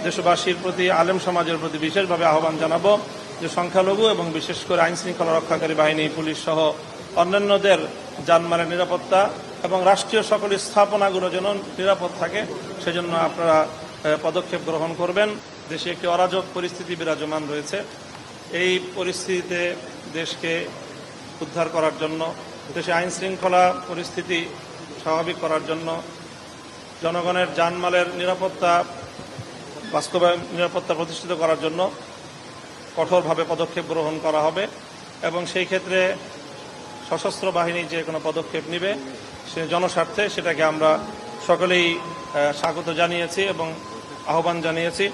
দেশবাসীর প্রতি, আলেম সমাজের প্রতি বিশেষভাবে আহ্বান জানাবো যে সংখ্যালঘু এবং বিশেষ করে আইন শৃঙ্খলা রক্ষাকারী বাহিনী, পুলিশ সহ অন্যান্যদের জানমালের নিরাপত্তা এবং রাষ্ট্রীয় সকল স্থাপনাগুলো যেন নিরাপদ থাকে সেজন্য আপনারা পদক্ষেপ গ্রহণ করবেন। দেশে একটি অরাজক পরিস্থিতি বিরাজমান রয়েছে। এই পরিস্থিতিতে দেশকে উদ্ধার করার জন্য, দেশে আইন শৃঙ্খলা পরিস্থিতি স্বাভাবিক করার জন্য, জনগণের জানমালের নিরাপত্তা নিরাপত্তা প্রতিষ্ঠিত করার জন্য কঠোরভাবে পদক্ষেপ গ্রহণ করা হবে এবং সেই ক্ষেত্রে সশস্ত্র বাহিনী যে কোনো পদক্ষেপ নেবে সে জনস্বার্থে, সেটাকে আমরা সকলেই স্বাগত জানিয়েছি এবং আহ্বান জানিয়েছি।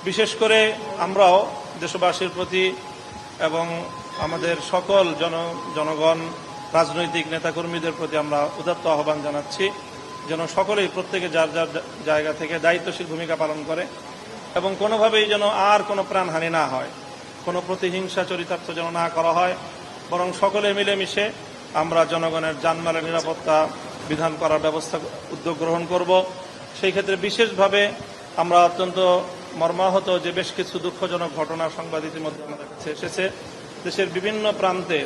বিশেষ করে আমরাও দেশবাসীর প্রতি এবং আমাদের সকল জনগণ, রাজনৈতিক নেতাকর্মীদের প্রতি আমরা উদাত্ত আহ্বান জানাচ্ছি যেন সকলেই প্রত্যেকে যার যার জায়গা থেকে দায়িত্বশীল ভূমিকা পালন করে এবং কোনোভাবেই যেন আর কোনো প্রাণহানি না হয়, কোনো প্রতিহিংসা চরিতার্থ যেন না করা হয়, বরং সকলে মিলেমিশে আমরা জনগণের জানমালের নিরাপত্তা বিধান করার উদ্যোগ গ্রহণ করব। সেই ক্ষেত্রে বিশেষভাবে আমরা অত্যন্ত মর্মাহত যে বেশ কিছু দুঃখজনক ঘটনা সংবাদ ইতিমধ্যে আমাদের কাছে এসেছে। দেশের বিভিন্ন প্রান্তে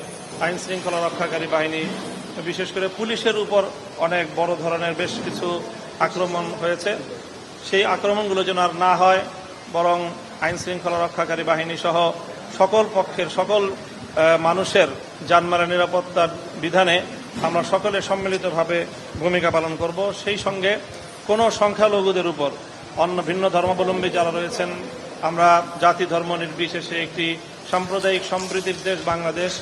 আইন শৃঙ্খলা রক্ষাকারী বাহিনী, বিশেষ করে পুলিশের উপর অনেক বড় ধরনের বেশ কিছু আক্রমণ হয়েছে। সেই আক্রমণগুলো যেন আর না হয়, বরং আইন শৃঙ্খলা রক্ষাকারী বাহিনী সহ সকল পক্ষের, সকল মানুষের জানমালের নিরাপত্তার বিধানে আমরা সকলে সম্মিলিতভাবে ভূমিকা পালন করব। সেই সঙ্গে কোনো সংখ্যালঘুদের উপর, অন্য ভিন্ন ধর্মাবলম্বী যারা রয়েছেন, আমরা জাতি ধর্ম নির্বিশেষে একটি সাম্প্রদায়িক সম্প্রীতির দেশ বাংলাদেশ,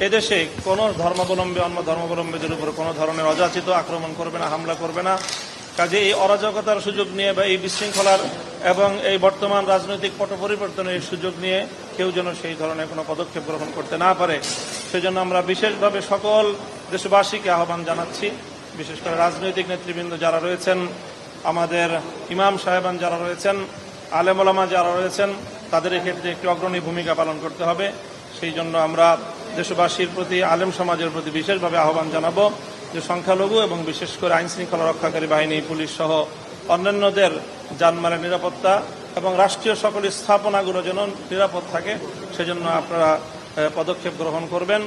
এদেশে কোনো ধর্মাবলম্বী অন্য ধর্মাবলম্বীদের উপর কোনো ধরনের অযাচিত আক্রমণ করবে না, হামলা করবে না। কাজে এই অরাজকতার সুযোগ নিয়ে বা এই বিশৃঙ্খলার এবং এই বর্তমান রাজনৈতিক পট পরিবর্তনের সুযোগ নিয়ে কেউ যেন সেই ধরনের কোনো পদক্ষেপ গ্রহণ করতে না পারে, সেজন্য আমরা বিশেষভাবে সকল দেশবাসীকে আহ্বান জানাচ্ছি। বিশেষ করে রাজনৈতিক নেতৃবৃন্দ যারা রয়েছেন, আমাদের ইমাম সাহেবান যারা রয়েছেন, আলেম ওলামা যারা রয়েছেন, তাদের ক্ষেত্রে একটি অগ্রণী ভূমিকা পালন করতে হবে। সেই জন্য আমরা দেশবাসীর প্রতি, আলেম সমাজের প্রতি বিশেষভাবে আহ্বান জানাবো যে সংখ্যালঘু এবং বিশেষ করে আইন শৃঙ্খলা রক্ষাকারী বাহিনী, পুলিশ সহ অন্যান্যদের জানমালের নিরাপত্তা এবং রাষ্ট্রীয় সকল স্থাপনাগুলো যেন নিরাপদ থাকে সেজন্য আপনারা পদক্ষেপ গ্রহণ করবেন।